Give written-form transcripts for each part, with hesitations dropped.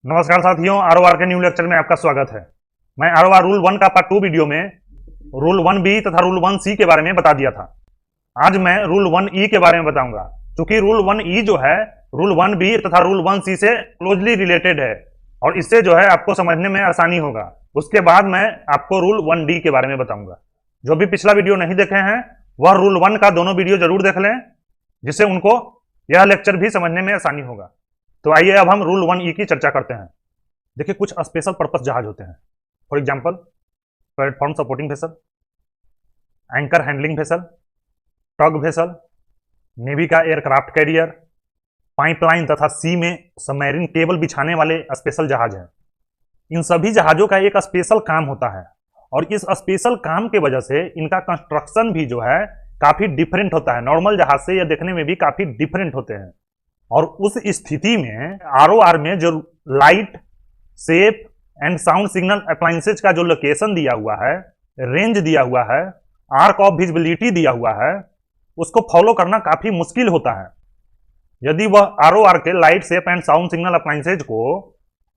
नमस्कार साथियों, आरओआर के न्यू लेक्चर में आपका स्वागत है। मैं आरओआर रूल 1 का पार्ट 2 वीडियो में रूल 1 बी तथा रूल 1 सी के बारे में बता दिया था। आज मैं रूल 1 ई के बारे में बताऊंगा। क्योंकि रूल 1 ई जो है रूल 1 बी तथा रूल 1 सी से क्लोजली रिलेटेड है और इससे जो है आपको समझने में आसानी होगा। उसके बाद मैं आपको रूल 1 डी के बारे में बताऊंगा। जो भी पिछला वीडियो नहीं देखे हैं वह रूल 1 का दोनों वीडियो जरूर देख लें, जिससे उनको यह लेक्चर भी समझने में आसानी होगा। तो आइए अब हम रूल 1 ई की चर्चा करते हैं। देखिए, कुछ स्पेशल पर्पस जहाज होते हैं। For example, platform supporting vessel, anchor handling vessel, tug vessel, navy का एयरक्राफ्ट कैरियर, पाइपलाइन तथा सी में सबमरीन केबल बिछाने वाले स्पेशल जहाज हैं। इन सभी जहाजों का एक स्पेशल काम होता है और इस स्पेशल काम के वजह से इनका कंस्ट्रक्शन भी जो है काफी डिफरेंट होता है। नॉर्मल जहाज से यह देखने में भी काफी डिफरेंट होते हैं। और उस स्थिति में आरओआर में जो light, safe and sound signal appliances का जो लोकेशन दिया हुआ है, रेंज दिया हुआ है, आर्क ऑफ विजिबिलिटी दिया हुआ है, उसको फॉलो करना काफी मुश्किल होता है। यदि वह आरओआर के light, safe and sound signal appliances को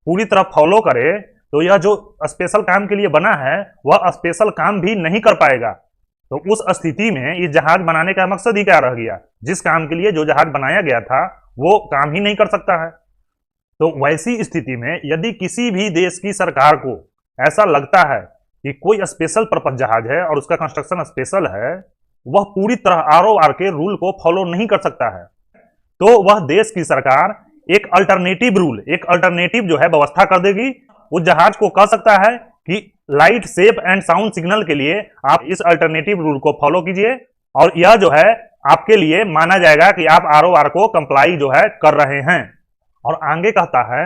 पूरी तरह फॉलो करे तो यह जो स्पेशल काम के लिए बना है वह स्पेशल काम भी नहीं कर पाएगा। तो उस स्थिति में इस जहाज बनाने का मकसद ही क्या रह गया? जिस काम के लिए जो जहाज बनाया गया था वो काम ही नहीं कर सकता है। तो वैसी स्थिति में यदि किसी भी देश की सरकार को ऐसा लगता है कि कोई स्पेशल पर्पस जहाज है और उसका कंस्ट्रक्शन स्पेशल है, वह पूरी तरह आरओआर के रूल को फॉलो नहीं कर सकता है, तो वह देश की सरकार एक अल्टरनेटिव रूल, एक अल्टरनेटिव जो है व्यवस्था कर देगी। उस जहाज को कह सकता है कि light, safe and sound signal के लिए आप इस अल्टरनेटिव रूल को फॉलो कीजिए और यह जो है आपके लिए माना जाएगा कि आप आरओआर को कंप्लाई जो है कर रहे हैं। और आगे कहता है,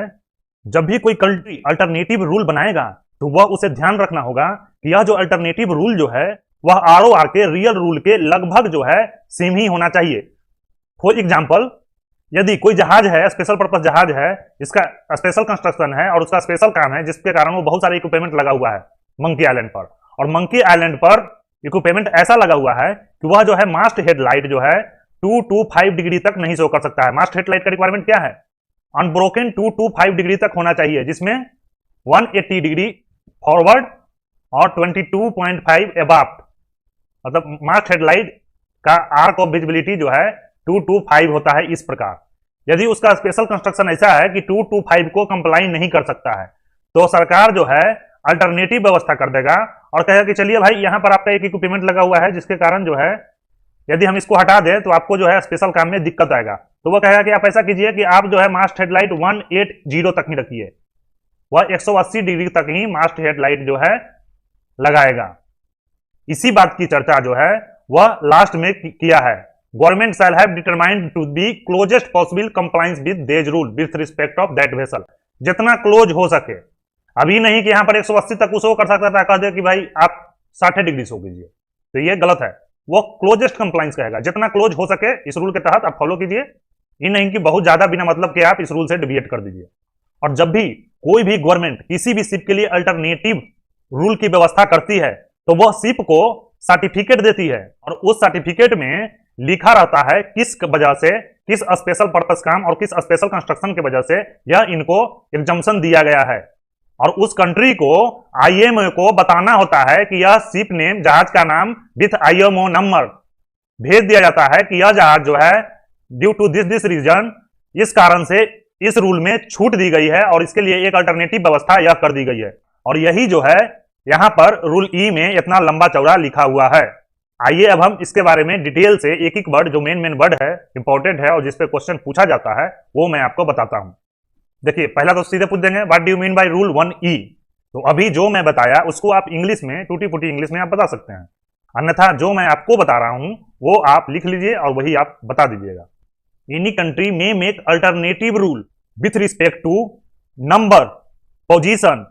जब भी कोई कंट्री अल्टरनेटिव रूल बनाएगा तो वह उसे ध्यान रखना होगा कि यह जो अल्टरनेटिव रूल जो है वह आरओआर के रियल रूल के लगभग जो है सेम ही होना चाहिए। फॉर एग्जाम्पल, यदि कोई जहाज है, स्पेशल पर्पस जहाज है, इसका स्पेशल कंस्ट्रक्शन है और उसका स्पेशल काम है जिसके कारण वो बहुत सारे इक्विपमेंट लगा हुआ है मंकी आइलैंड पर, और मंकी आइलैंड पर इक्विपमेंट ऐसा लगा हुआ है कि वह जो है मास्ट हेडलाइट जो है 225 डिग्री तक नहीं शो कर सकता है। मास्ट हेडलाइट का रिक्वायरमेंट क्या है? अनब्रोकन 225 डिग्री तक होना चाहिए, जिसमें 180 डिग्री फॉरवर्ड और 22.5 एबाफ्ट। मतलब मास्ट हेडलाइट का आर्क ऑफ विजिबिलिटी जो है 225 होता है। इस प्रकार यदि उसका स्पेशल कंस्ट्रक्शन ऐसा है कि 225 को कंप्लाई नहीं कर सकता है तो सरकार जो है अल्टरनेटिव व्यवस्था कर देगा और कहेगा कि चलिए भाई, यहां पर आपका एक इक्विपमेंट लगा हुआ है जिसके कारण जो है यदि हम इसको हटा दें तो आपको जो है स्पेशल काम में दिक्कत आएगा। तो वो कहेगा कि आप ऐसा कीजिए कि आप जो है मास्ट हेडलाइट 180 तक ही रखिए, वह 180 डिग्री तक ही मास्ट हेडलाइट जो है लगाएगा। इसी बात की चर्चा जो है वह लास्ट में किया है। Government shall have determined to be closest possible compliance with these rule with respect of that vessel. जितना क्लोज हो सके, अभी नहीं कि यहां पर 180 तक उसको कर सकता था, कह दे कि भाई आप 60 डिग्री शो कीजिए, तो ये गलत है। वो क्लोजेस्ट कंप्लायंस कहेगा, जितना क्लोज हो सके इस रूल के तहत आप फॉलो कीजिए, ये नहीं कि बहुत ज्यादा बिना मतलब के आप इस रूल से डिविएट कर दीजिए। और जब भी कोई भी गवर्नमेंट किसी भी शिप के लिए अल्टरनेटिव रूल की व्यवस्था करती है तो वह शिप को सर्टिफिकेट देती है और उस सर्टिफिकेट में लिखा रहता है किस वजह से, किस स्पेशल पर्पस काम और किस स्पेशल कंस्ट्रक्शन की वजह से यह इनको एग्जम्पशन दिया गया है। और उस कंट्री को, आईएमओ को बताना होता है कि यह शिप नेम, जहाज का नाम विथ आईएमओ नंबर भेज दिया जाता है कि यह जहाज जो है ड्यू टू दिस रीजन, इस कारण से इस रूल में छूट दी गई है और इसके लिए एक अल्टरनेटिव व्यवस्था यह कर दी गई है। और यही जो है यहां पर रूल ई में इतना लंबा चौड़ा लिखा हुआ है। आइए अब हम इसके बारे में डिटेल से एक एक वर्ड, जो मेन वर्ड है, इंपॉर्टेंट है और जिसपे क्वेश्चन पूछा जाता है, वो मैं आपको बताता हूं। देखिए, पहला तो सीधे पूछ देंगे, what do you mean by rule 1 ई। तो अभी जो मैं बताया उसको आप इंग्लिश में, टूटी फूटी इंग्लिश में आप बता सकते हैं, अन्यथा जो मैं आपको बता रहा हूं वो आप लिख लीजिए और वही आप बता दीजिएगा। एनी कंट्री में make alternative rule with respect to number, position,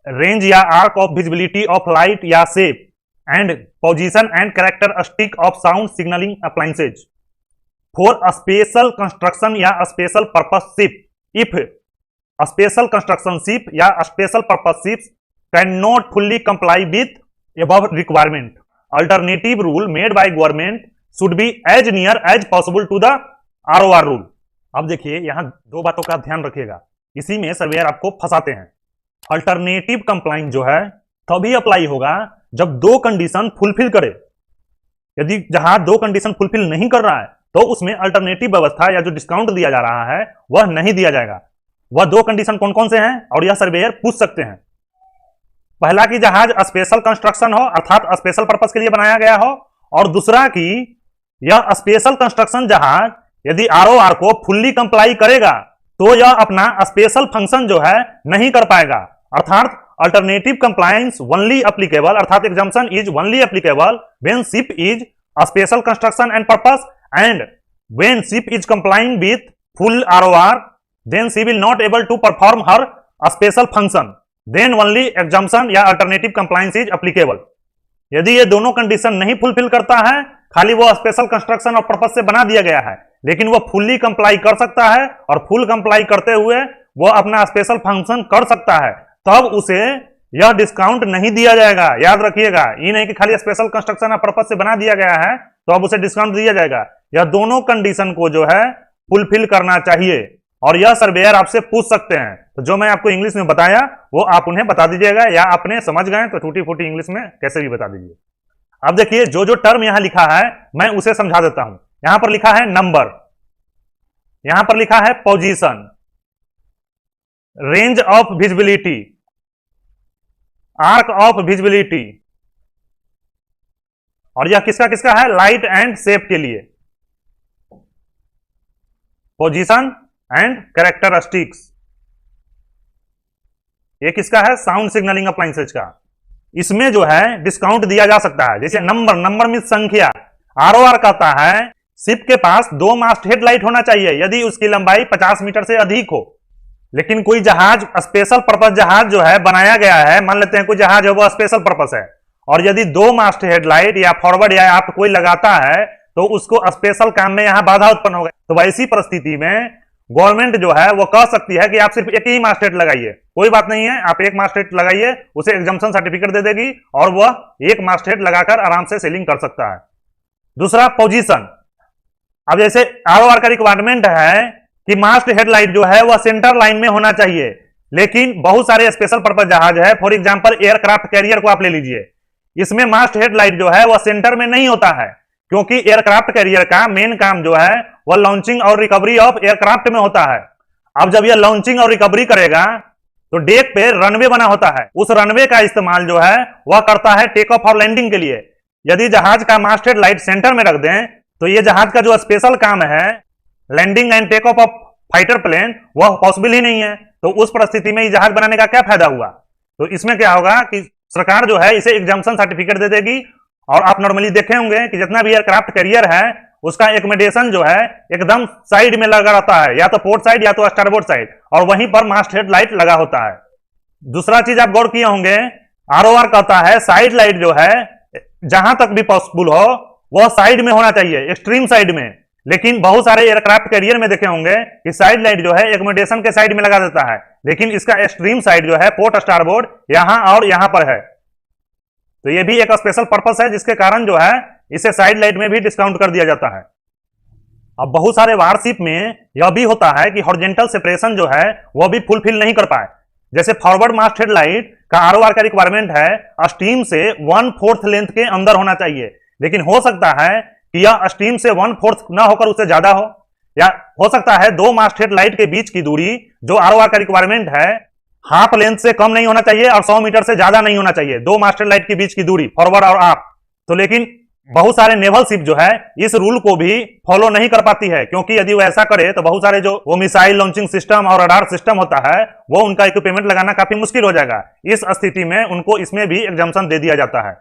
range या arc of visibility of light या shape and position and characteristic of sound signaling appliances for a special construction या special purpose ship if a special construction ship या special purpose ships cannot fully comply with above requirement. Alternative rule made by government should be as near as possible to the ROR rule. अब देखिए, यहां दो बातों का ध्यान रखिएगा। इसी में सर्वेयर आपको फंसाते हैं। अल्टरनेटिव कंप्लाइंस जो है तभी अप्लाई होगा जब दो कंडीशन फुलफिल करे। यदि जहाज दो कंडीशन फुलफिल नहीं कर रहा है तो उसमें अल्टरनेटिव व्यवस्था या जो डिस्काउंट दिया जा रहा है वह नहीं दिया जाएगा। वह दो कंडीशन कौन कौन से हैं और यह सर्वेयर पूछ सकते हैं। पहला कि जहाज स्पेशल कंस्ट्रक्शन हो अर्थात स्पेशल पर्पस के लिए बनाया गया हो, और दूसरा कि यह स्पेशल कंस्ट्रक्शन जहाज यदि आरओआर को फुल्ली कंप्लाई करेगा तो यह अपना स्पेशल फंक्शन जो है नहीं कर पाएगा। अर्थात अल्टरनेटिव कंप्लायंस ओनली एप्लीकेबल अर्थात exemption is only applicable when ship is a special construction and purpose and when ship is complying with full ROR then she will not able to perform her special function, then only exemption या alternative compliance is applicable. यदि ये दोनों condition नहीं fulfil करता है, खाली वो special construction और पर्पस से बना दिया गया है, लेकिन वो फुल्ली कंप्लाई कर सकता है और फुल कंप्लाई करते हुए वो अपना स्पेशल फंक्शन कर सकता है, तब उसे यह डिस्काउंट नहीं दिया जाएगा। याद रखिएगा, ये नहीं कि खाली स्पेशल कंस्ट्रक्शन और पर्पस से बना दिया गया है तो अब उसे डिस्काउंट दिया जाएगा। यह दोनों कंडीशन को जो है फुलफिल करना चाहिए और यह सर्वेयर आपसे पूछ सकते हैं। तो जो मैं आपको इंग्लिश में बताया वो आप उन्हें बता दीजिएगा, या आपने समझ गए तो टूटी फूटी इंग्लिश में कैसे भी बता दीजिए। अब देखिए जो जो टर्म यहां लिखा है मैं उसे समझा देता हूं। यहां पर लिखा है नंबर, यहां पर लिखा है position, range of visibility, arc of visibility, और यह किसका किसका है, लाइट एंड शेप के लिए। पोजीशन एंड कैरेक्टरिस्टिक्स, ये किसका है, साउंड सिग्नलिंग अप्लायंसेज का। इसमें जो है डिस्काउंट दिया जा सकता है। जैसे नंबर, नंबर मीन संख्या। आरओआर कहता है शिप के पास 2 मास्ट हेडलाइट होना चाहिए यदि उसकी लंबाई 50 मीटर से अधिक हो। लेकिन कोई जहाज स्पेशल पर्पस जहाज जो है बनाया गया है, मान लेते हैं कोई जहाज है वो स्पेशल पर्पस है, और यदि 2 मास्ट हेडलाइट या फॉरवर्ड या आप कोई लगाता है तो उसको स्पेशल काम में यहां बाधा उत्पन्न होगा। तो वैसी परिस्थिति में गवर्नमेंट जो है वो कह सकती है कि आप सिर्फ एक ही मास्टरेट लगाइए, कोई बात नहीं है, आप एक मास्टरेट लगाइए, उसे एग्जम्पशन सर्टिफिकेट दे देगी और वह एक मास्टरेट लगाकर आराम से सेलिंग कर सकता है। दूसरा पोजीशन। अब जैसे आरओआर का रिक्वायरमेंट है कि मास्ट हेडलाइट जो है वह सेंटर लाइन में होना चाहिए, लेकिन बहुत सारे स्पेशल पर्पस जहाज है, फॉर एग्जांपल एयरक्राफ्ट कैरियर को आप ले लीजिए, इसमें मास्ट हेडलाइट जो है वह सेंटर में नहीं होता है, क्योंकि एयरक्राफ्ट कैरियर का मेन काम जो है वह लॉन्चिंग और रिकवरी ऑफ एयरक्राफ्ट में होता है। अब जब यह लॉन्चिंग और रिकवरी करेगा तो डेक पे रनवे बना होता है, उस रनवे का इस्तेमाल जो है वह करता है टेक ऑफ और लैंडिंग के लिए। यदि जहाज का मास्ट हेडलाइट सेंटर में रख दें तो यह जहाज का जो स्पेशल काम है landing and take off fighter plane वह पॉसिबल ही नहीं है। तो उस परिस्थिति में जहाज बनाने का क्या फायदा हुआ। तो इसमें क्या होगा कि सरकार जो है इसे एग्जम्पशन सर्टिफिकेट दे देगी, और आप नॉर्मली देखे होंगे कि जितना भी एयरक्राफ्ट कैरियर है उसका एकोमोडेशन जो है एकदम साइड में लगा रहता है, या तो पोर्ट साइड या तो स्टारबोर्ड साइड, और वहीं पर मास्ट हेड लाइट लगा होता है। दूसरा चीज आप गौर किए होंगे, आरओआर कहता है साइड लाइट जो है जहां तक भी पॉसिबल हो वह साइड में होना चाहिए, एक्सट्रीम साइड में। लेकिन बहुत सारे एयरक्राफ्ट कैरियर में देखे होंगे कि साइड लाइट जो है एकोमोडेशन के साइड में लगा देता है, लेकिन इसका एक्सट्रीम साइड जो है पोर्ट स्टारबोर्ड यहां और यहां पर है। तो यह भी एक स्पेशल पर्पस है जिसके कारण जो है इसे साइड लाइट में भी डिस्काउंट कर दिया जाता है। अब बहुत सारे वारशिप में यह भी होता है कि हॉरिजॉन्टल सेपरेशन जो है वह भी फुलफिल नहीं कर पाए। जैसे फॉरवर्ड मास्ट हेड लाइट का आरओआर का रिक्वायरमेंट है स्टीम से 1/4 लेंथ के अंदर होना चाहिए, लेकिन हो सकता है कि यह स्टीम से 1/4 ना होकर उससे ज्यादा हो, या हो सकता है 2 मास्ट हेड लाइट के बीच की दूरी जो आरओआर का रिक्वायरमेंट है हाफ लेंथ से कम नहीं होना चाहिए और 100 मीटर से ज्यादा नहीं होना चाहिए, 2 मास्ट हेड लाइट के बीच की दूरी फॉरवर्ड और आप। तो लेकिन बहुत सारे नेवल शिप जो है इस रूल को भी फॉलो नहीं कर पाती है, क्योंकि यदि वो ऐसा करे तो बहुत सारे जो वो मिसाइल लॉन्चिंग सिस्टम और रडार सिस्टम होता है वो उनका इक्विपमेंट लगाना काफी मुश्किल हो जाएगा। इस स्थिति में उनको इसमें भी एग्जम्पशन दे दिया जाता है।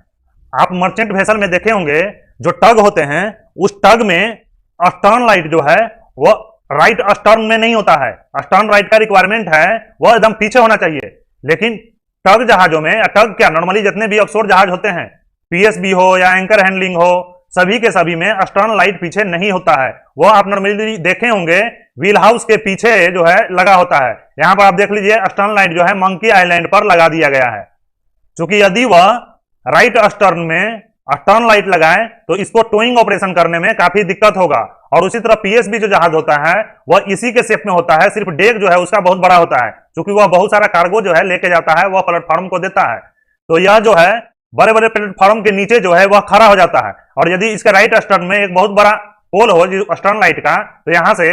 आप मर्चेंट वेसल में देखे होंगे जो टग होते हैं उस टग में अस्टर्न लाइट जो है वो राइट अस्टर्न में नहीं होता है, अस्टर्न राइट का रिक्वायरमेंट है वो एकदम पीछे होना चाहिए। लेकिन टग जहाजों में, टग क्या नॉर्मली जितने भी ऑफशोर जहाज होते हैं, पीएसबी हो या एंकर हैंडलिंग हो, सभी के सभी में अस्टर्न लाइट पीछे नहीं होता है। वो आप नॉर्मली देखे होंगे व्हील हाउस के पीछे जो है लगा होता है। यहां पर आप देख लीजिए अस्टर्न लाइट जो है मंकी आइलैंड पर लगा दिया गया है, क्योंकि यदि वह राइट अस्टर्न में अस्टर्न लाइट लगाए तो इसको टोइंग ऑपरेशन करने में काफी दिक्कत होगा और उसी तरह पीएसबी जो जहाज होता है वह इसी के शेप में होता है, सिर्फ डेक जो है उसका बहुत बड़ा होता है, क्योंकि वह बहुत सारा कार्गो जो है लेके जाता है, वह प्लेटफॉर्म को देता है। तो यह जो है बड़े बड़े प्लेटफॉर्म के नीचे जो है वह खड़ा हो जाता है, और यदि इसके राइट स्टर्न में एक बहुत बड़ा पोल हो स्टर्न लाइट का, तो यहां से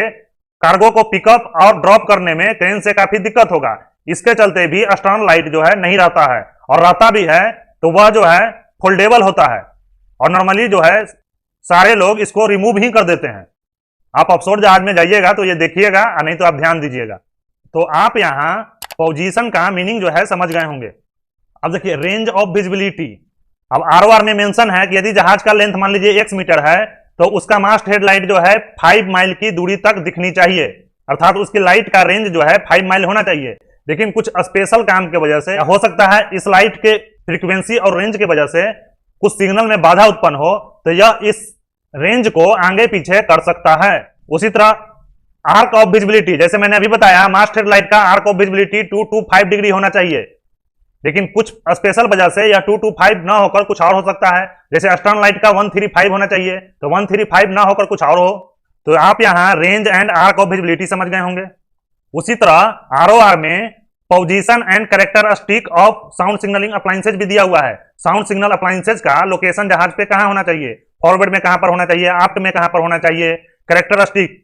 कार्गो को पिकअप और ड्रॉप करने में क्रेन से काफी दिक्कत होगा। इसके चलते भी स्टर्न लाइट जो है नहीं रहता है, और रहता भी है तो वह जो है फोल्डेबल होता है, और नॉर्मली जो है सारे लोग इसको रिमूव ही कर देते हैं। आप ऑफशोर जहाज में जाइएगा तो ये देखिएगा, नहीं तो आप ध्यान दीजिएगा। तो आप यहाँ पोजीशन का मीनिंग जो है समझ गए होंगे। अब देखिए रेंज ऑफ विजिबिलिटी। अब आरओआर में मेंशन है कि यदि जहाज का लेंथ मान लीजिए x मीटर है तो उसका मास्ट हेडलाइट जो है 5 माइल की दूरी तक दिखनी चाहिए, अर्थात उसकी लाइट का रेंज जो है 5 माइल होना चाहिए। लेकिन कुछ स्पेशल काम की वजह से हो सकता है इस लाइट के फ्रीक्वेंसी और रेंज की वजह से कुछ सिग्नल में बाधा उत्पन्न हो, तो यह इस रेंज को आगे पीछे कर सकता है। उसी तरह आर्क ऑफ विजिबिलिटी, जैसे मैंने अभी बताया मास्ट हेडलाइट का arc of visibility 2 to 5 degree होना चाहिए, लेकिन कुछ स्पेशल वजह से यह 2 to 5 ना होकर कुछ और हो सकता है। जैसे स्टर्न लाइट का 135 होना चाहिए, तो 135 ना होकर कुछ और हो। तो आप यहां range and arc of visibility समझ गए होंगे। उसी तरह आरओआर में position and characteristic of sound signalling appliances भी दिया हुआ है। साउंड सिग्नल अप्लायंसेज का लोकेशन जहाज पे कहां होना चाहिए, फॉरवर्ड में कहां पर होना चाहिए, आफ्ट में कहां पर होना चाहिए, कैरेक्टरिस्टिक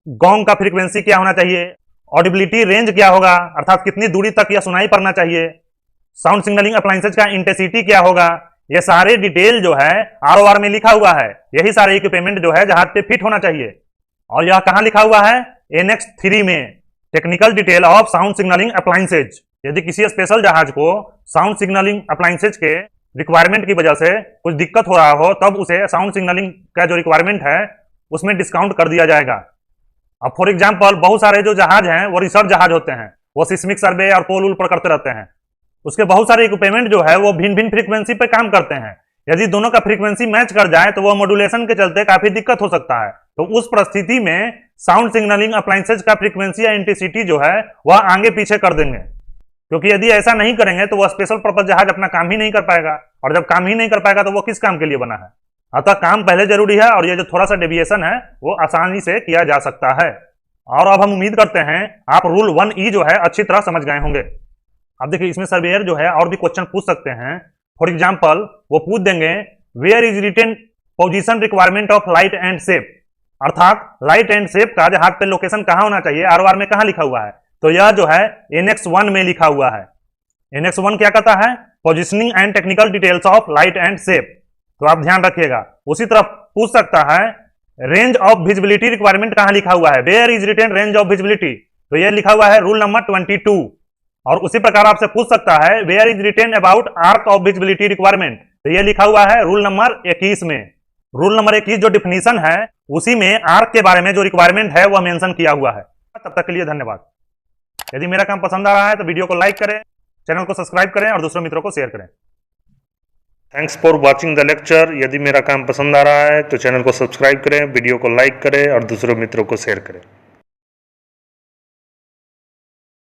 गॉन्ग का फ्रीक्वेंसी क्या होना चाहिए, ऑडिबिलिटी रेंज क्या होगा, अर्थात कितनी दूरी तक यह सुनाई पड़ना चाहिए, साउंड सिग्नलिंग अप्लायंसेज का इंटेंसिटी क्या होगा, ये सारे डिटेल जो है आरओआर में लिखा हुआ है। यही सारे इक्विपमेंट जो है जहाज पे फिट होना चाहिए। और यह कहां लिखा हुआ है, एनेक्स 3 में, technical detail of sound signalling appliances. यदि किसी स्पेशल जहाज को साउंड सिग्नलिंग अप्लायंसेज के रिक्वायरमेंट की वजह से कुछ दिक्कत हो रहा हो, तब उसे साउंड सिग्नलिंग का जो रिक्वायरमेंट है उसमें डिस्काउंट कर दिया जाएगा। अब फॉर एग्जांपल बहुत सारे जो जहाज हैं वो रिसर्च जहाज होते हैं, वो सिस्मिक सर्वे और पोल पर करते रहते हैं। उसके बहुत सारे इक्विपमेंट जो है वो भिन्न भिन्न फ्रीक्वेंसी पे काम करते हैं। यदि दोनों का फ्रीक्वेंसी मैच कर जाए तो वो मॉड्यूलेशन के चलते काफी दिक्कत हो सकता है। तो उस परिस्थिति में साउंड सिग्नलिंग अप्लायंसेज का फ्रीक्वेंसी या इंटेंसिटी जो है वह आगे पीछे कर देंगे, क्योंकि यदि ऐसा नहीं करेंगे तो वह स्पेशल पर्पज जहाज अपना काम ही नहीं कर पाएगा, और जब काम ही नहीं कर पाएगा तो वो किस काम के लिए बना है। अतः काम पहले जरूरी है, और ये जो थोड़ा सा डेविएशन है वो आसानी से किया जा सकता है। और अब हम उम्मीद करते हैं आप रूल 1E जो है अच्छी तरह समझ गए होंगे। अब देखिए इसमें सर्वेयर जो है और भी क्वेश्चन पूछ सकते हैं। फॉर एग्जाम्पल वो पूछ देंगे where is written position requirement of light and shape, अर्थात लाइट एंड शेप का जहाज पे लोकेशन कहां होना चाहिए, आरओआर में कहां लिखा हुआ है। तो यह जो है एनेक्स 1 में लिखा हुआ है। एनेक्स 1 क्या कहता है, positioning and technical details of light and shape. तो आप ध्यान रखिएगा। उसी तरह पूछ सकता है रेंज ऑफ विजिबिलिटी रिक्वायरमेंट कहां लिखा हुआ है, where is written range of visibility, तो यह लिखा हुआ है रूल नंबर 22। और उसी प्रकार आपसे पूछ सकता है where is written about arc of visibility requirement, तो यह लिखा हुआ है रूल नंबर 21 में। रूल नंबर 21 जो डिफिनीशन है उसी में आर्क के बारे में जो रिक्वायरमेंट है वह मेंशन किया हुआ है। तब तक के लिए धन्यवाद। यदि मेरा काम पसंद आ रहा है तो वीडियो को लाइक करें, चैनल को सब्सक्राइब करें और दूसरों मित्रों को शेयर करें। Thanks for watching the lecture. यदि मेरा काम पसंद आ रहा है तो चैनल को सब्सक्राइब करें, वीडियो को लाइक करें और दूसरों मित्रों को शेयर करें।